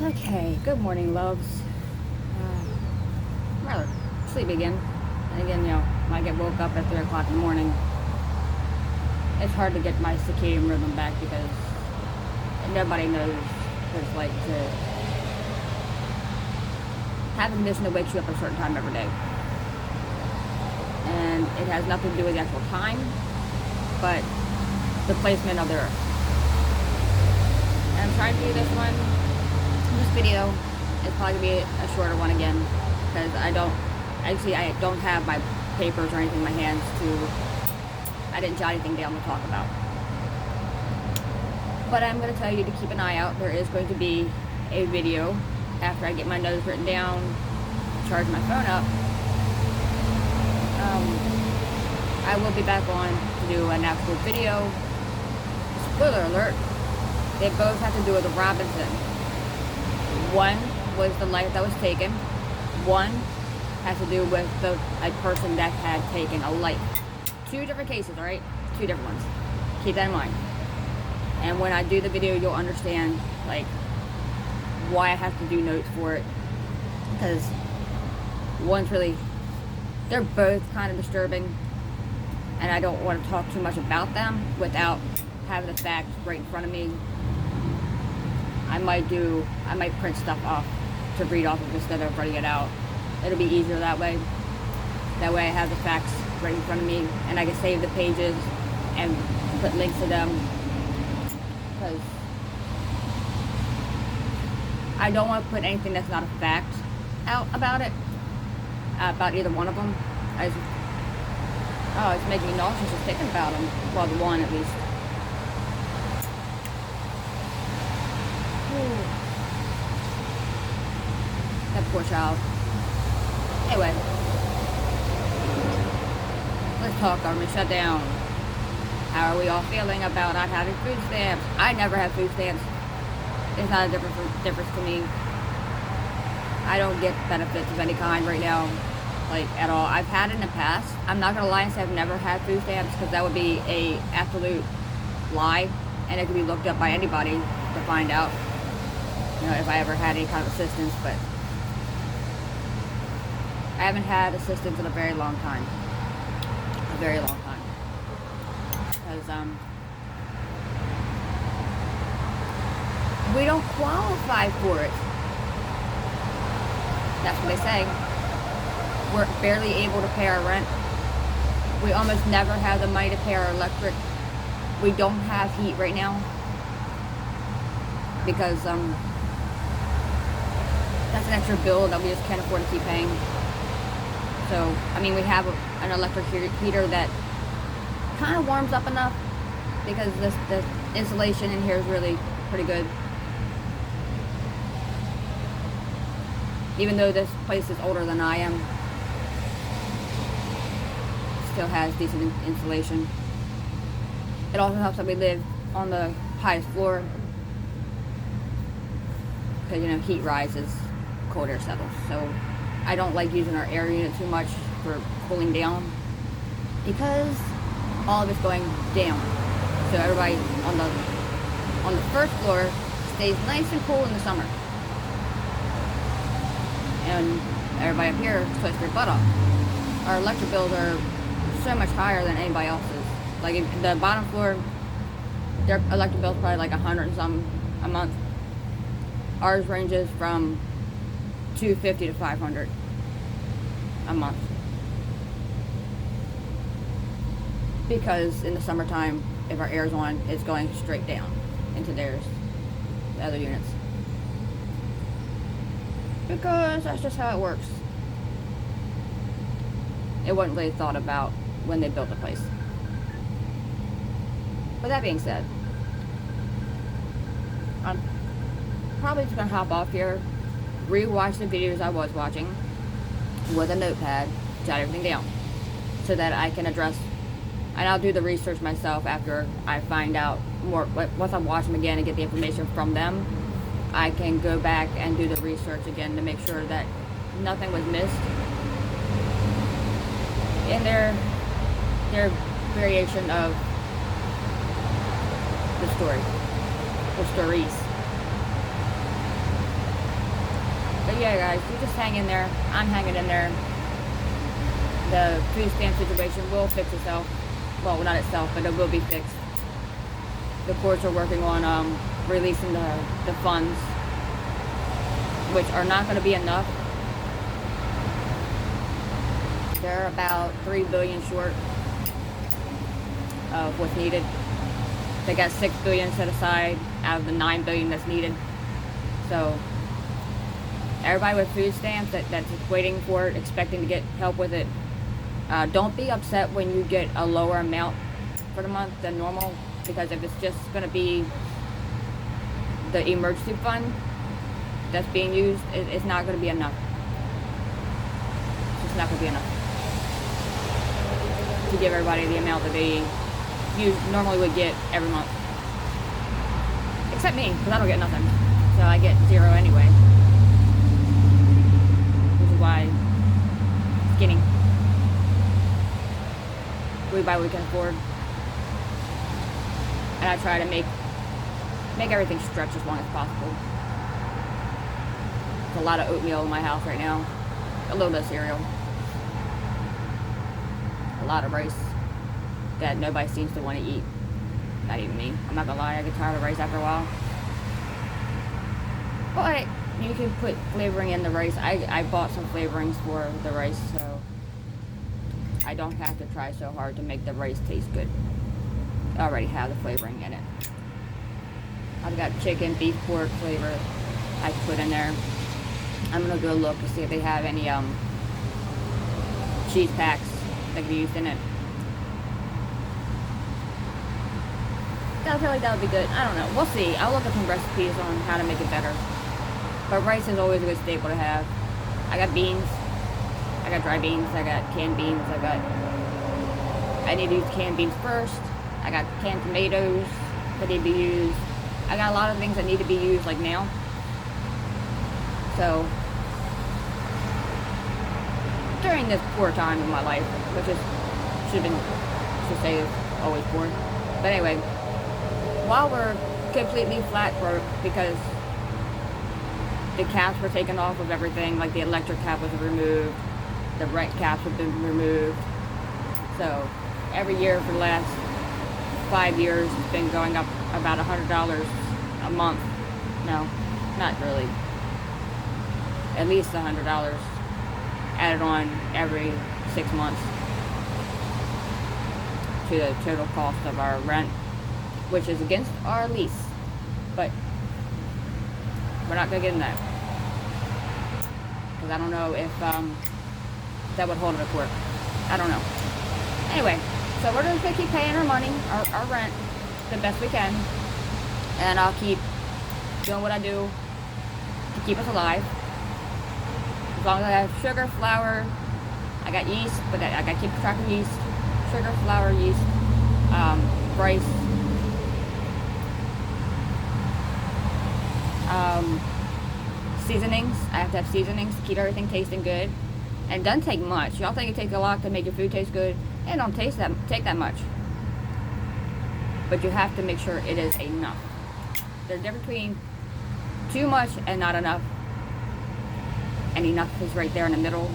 Okay, good morning, loves. Rather sleepy again. And again, when I get woke up at 3 o'clock in the morning, it's hard to get my circadian rhythm back because nobody knows what it's like to have a condition that wakes you up at a certain time every day. And it has nothing to do with the actual time, but the placement of the earth. And I'm trying to do this video is probably going to be a shorter one again, because I don't have my papers or anything in my hands I didn't jot anything down to talk about. But I'm going to tell you to keep an eye out. There is going to be a video after I get my notes written down, charge my phone up. I will be back on to do an actual video. Spoiler alert, they both have to do with the Robinson. One was the life that was taken. One has to do with a person that had taken a life. Two different cases, alright? Two different ones. Keep that in mind. And when I do the video, you'll understand, why I have to do notes for it. Because they're both kind of disturbing. And I don't want to talk too much about them without having the facts right in front of me. I might print stuff off to read off of instead of writing it out. It'll be easier that way. That way I have the facts right in front of me and I can save the pages and put links to them. Because I don't want to put anything that's not a fact out about it, about either one of them. It's making me nauseous just thinking about them. Well, the one at least. That poor child. Anyway, let's talk government shutdown. How are we all feeling about not having food stamps? I never have food stamps. It's not a difference to me. I don't get benefits of any kind right now, at all. I've had it in the past. I'm not gonna lie and say I've never had food stamps, because that would be a absolute lie, and it could be looked up by anybody to find out. If I ever had any kind of assistance, but I haven't had assistance in a very long time. A very long time. Because, we don't qualify for it. That's what they say. We're barely able to pay our rent. We almost never have the money to pay our electric. We don't have heat right now. Because, that's an extra bill that we just can't afford to keep paying. So, we have an electric heater that kind of warms up enough, because the insulation in here is really pretty good. Even though this place is older than I am, it still has decent insulation. It also helps that we live on the highest floor, because heat rises, cold air settles. So I don't like using our air unit too much for cooling down, because all of it's going down. So everybody on the first floor stays nice and cool in the summer, and everybody up here sweats their butt off. Our electric bills are so much higher than anybody else's. If the bottom floor, their electric bill is probably $100 and some a month. Ours ranges from $250 to $500 a month. Because in the summertime, if our air's on, it's going straight down into theirs, the other units. Because that's just how it works. It wasn't really thought about when they built the place. With that being said, I'm probably just gonna hop off here, rewatch the videos I was watching with a notepad, jot everything down, so that I can address, and I'll do the research myself after I find out more. Once I watch them again and get the information from them, I can go back and do the research again to make sure that nothing was missed in their variation of the story, or stories. yeah, guys, you just hang in there. I'm hanging in there. The food stamp situation will fix itself. Well, not itself, but it will be fixed. The courts are working on releasing the funds, which are not going to be enough. They're about $3 billion short of what's needed. They got $6 billion set aside out of the $9 billion that's needed. So everybody with food stamps that's waiting for it, expecting to get help with it, don't be upset when you get a lower amount for the month than normal, because if it's just going to be the emergency fund that's being used, it's not going to be enough. It's just not going to be enough to give everybody the amount that they normally would get every month. Except me, because I don't get nothing. So I get zero anyway. Which is why I'm skinny. We buy what we can afford. And I try to make everything stretch as long as possible. There's a lot of oatmeal in my house right now. A little bit of cereal. A lot of rice that nobody seems to want to eat. Not even me. I'm not gonna lie, I get tired of rice after a while. But you can put flavoring in the rice. I bought some flavorings for the rice, so I don't have to try so hard to make the rice taste good. I already have the flavoring in it. I've got chicken, beef, pork flavor I can put in there. I'm gonna go look to see if they have any cheese packs that can be used in it. I feel like that would be good. I don't know. We'll see. I'll look at some recipes on how to make it better. But rice is always a good staple to have. I got beans. I got dry beans. I got canned beans. I need to use canned beans first. I got canned tomatoes that need to be used. I got a lot of things that need to be used like now. So during this poor time in my life, which is should say always poor. But anyway, while we're completely flat broke because the caps were taken off of everything, like the electric cap was removed, the rent caps have been removed. So every year for the last 5 years it's been going up about $100 a month. No, not really. At least $100 added on every 6 months to the total cost of our rent, which is against our lease, but we're not gonna get in that because I don't know if that would hold it at court. I don't know. Anyway, so we're just gonna keep paying our money, our rent, the best we can, and I'll keep doing what I do to keep us alive. As long as I have sugar, flour, I got yeast, but I gotta keep track of yeast, sugar, flour, yeast, rice, seasonings. I have to have seasonings to keep everything tasting good. And it doesn't take much. Y'all think it takes a lot to make your food taste good? It don't take that much. But you have to make sure it is enough. There's a difference between too much and not enough. And enough is right there in the middle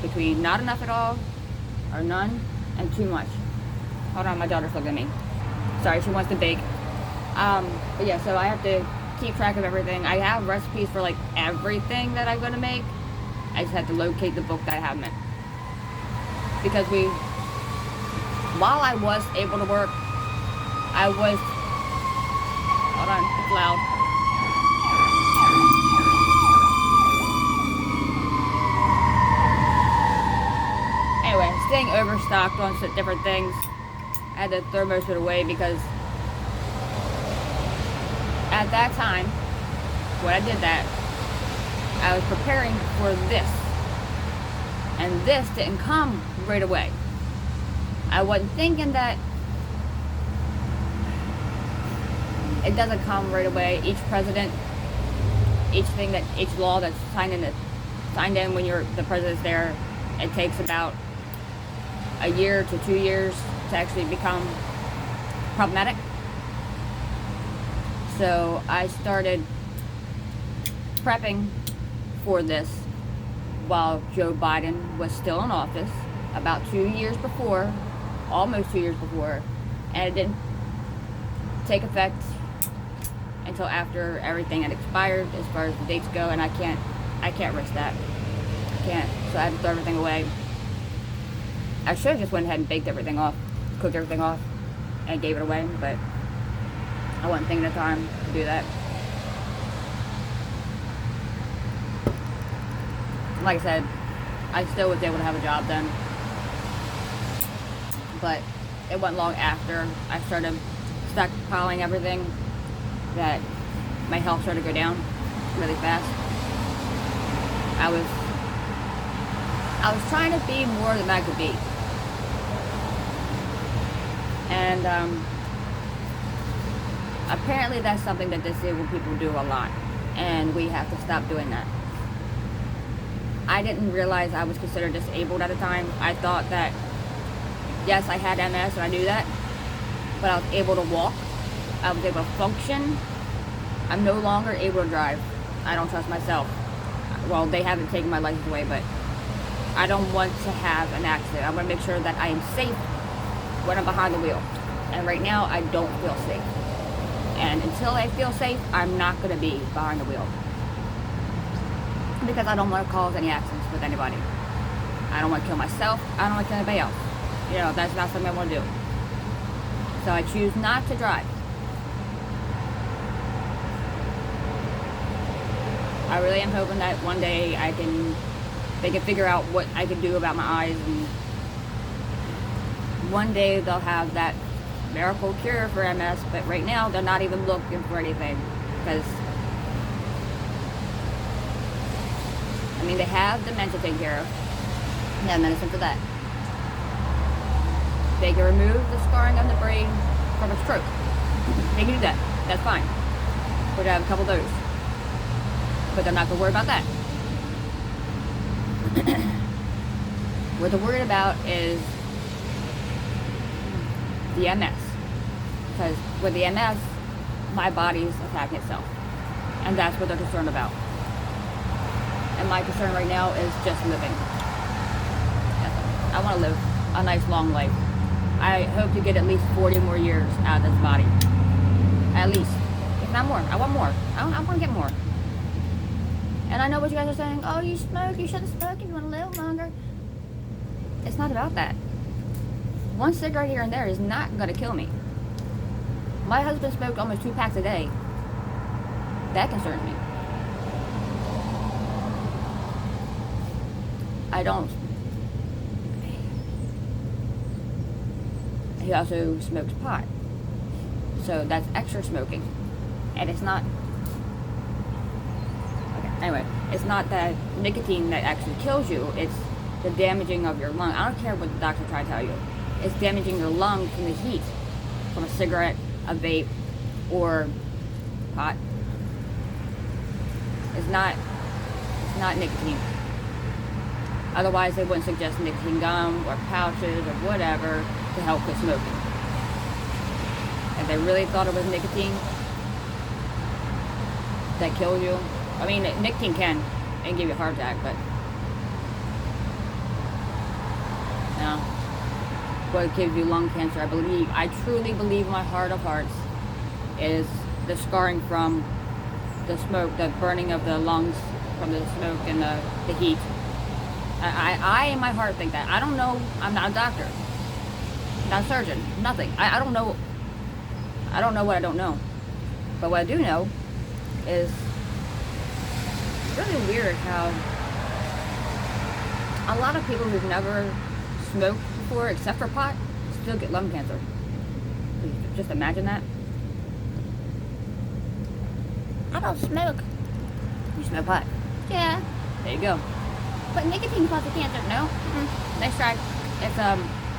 between not enough at all, or none, and too much. Hold on, my daughter's looking at me. Sorry, she wants to bake. But yeah, so I have to keep track of everything. I have recipes for like everything that I'm gonna make. I just have to locate the book that I have in it. Because while I was able to work, hold on, it's loud. Anyway, staying overstocked on different things. I had to throw most of it away because at that time, when I did that, I was preparing for this. And this didn't come right away. I wasn't thinking that it doesn't come right away. Each president, each law that's signed in when the president's there, it takes about a year to 2 years to actually become problematic. So I started prepping before this, while Joe Biden was still in office, about 2 years before, almost 2 years before, and it didn't take effect until after everything had expired as far as the dates go, and I can't risk that. I can't, so I had to throw everything away. I should have just went ahead and baked everything off, cooked everything off, and gave it away, but I wasn't thinking of time to do that. Like I said, I still was able to have a job then, but it wasn't long after I started stockpiling everything that my health started to go down really fast. I was trying to be more than I could be, and apparently that's something that disabled people do a lot, and we have to stop doing that. I didn't realize I was considered disabled at the time. I thought that, yes, I had MS and I knew that, but I was able to walk. I was able to function. I'm no longer able to drive. I don't trust myself. Well, they haven't taken my license away, but I don't want to have an accident. I want to make sure that I am safe when I'm behind the wheel. And right now, I don't feel safe. And until I feel safe, I'm not going to be behind the wheel. Because I don't want to cause any accidents with anybody. I don't want to kill myself. I don't want to kill anybody else. You know, that's not something I want to do. So I choose not to drive. I really am hoping that one day they can figure out what I can do about my eyes, and one day they'll have that miracle cure for MS, but right now they're not even looking for anything, because they have dementia taken care of. They have medicine for that. They can remove the scarring of the brain from a stroke. They can do that. That's fine. We're gonna have a couple of those. But they're not gonna worry about that. What they're worried about is the MS. Because with the MS, my body's attacking itself. And that's what they're concerned about. And my concern right now is just living. I want to live a nice long life. I hope to get at least 40 more years out of this body. At least. If not more. I want more. I want to get more. And I know what you guys are saying. Oh, you smoke. You shouldn't smoke if you want to live longer. It's not about that. One cigarette here and there is not going to kill me. My husband smoked almost 2 packs a day. That concerns me. I don't. He also smokes pot. So that's extra smoking. And it's not. Okay, anyway, it's not that nicotine that actually kills you, it's the damaging of your lung. I don't care what the doctor tried to tell you. It's damaging your lung from the heat, from a cigarette, a vape, or pot. It's not nicotine. Otherwise, they wouldn't suggest nicotine gum or pouches or whatever to help with smoking. If they really thought it was nicotine that kills you, nicotine can and give you a heart attack, but no. What gives you lung cancer, I truly believe in my heart of hearts, is the scarring from the smoke, the burning of the lungs from the smoke and the heat. I in my heart think that. I don't know. I'm not a doctor, not a surgeon, nothing. I don't know. I don't know what I don't know. But what I do know is it's really weird how a lot of people who've never smoked before, except for pot, still get lung cancer. Just imagine that. I don't smoke. You smoke pot? Yeah. There you go. But nicotine causes cancer. No. Mm-mm. Nice try. It's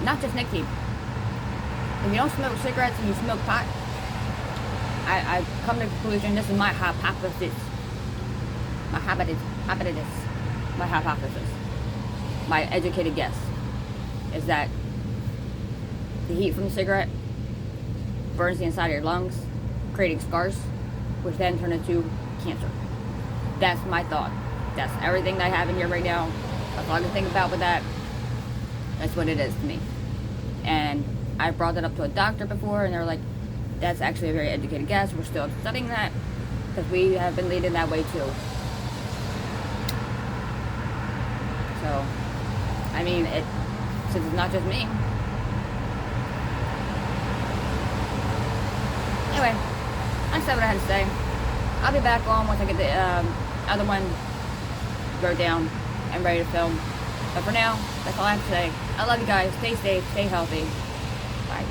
not just nicotine. If you don't smoke cigarettes and you smoke pot, I've come to the conclusion, this is my hypothesis. My hypothesis. My educated guess is that the heat from the cigarette burns the inside of your lungs, creating scars, which then turn into cancer. That's my thought. That's everything that I have in here right now. That's all I can think about with that. That's what it is to me. And I brought that up to a doctor before, and they're like, that's actually a very educated guess. We're still studying that because we have been leading that way too. So, I mean, since it's not just me. Anyway, I said what I had to say. I'll be back on once I get the other one wrote down and ready to film. But for now, that's all I have to say. I love you guys. Stay safe. Stay healthy. Bye.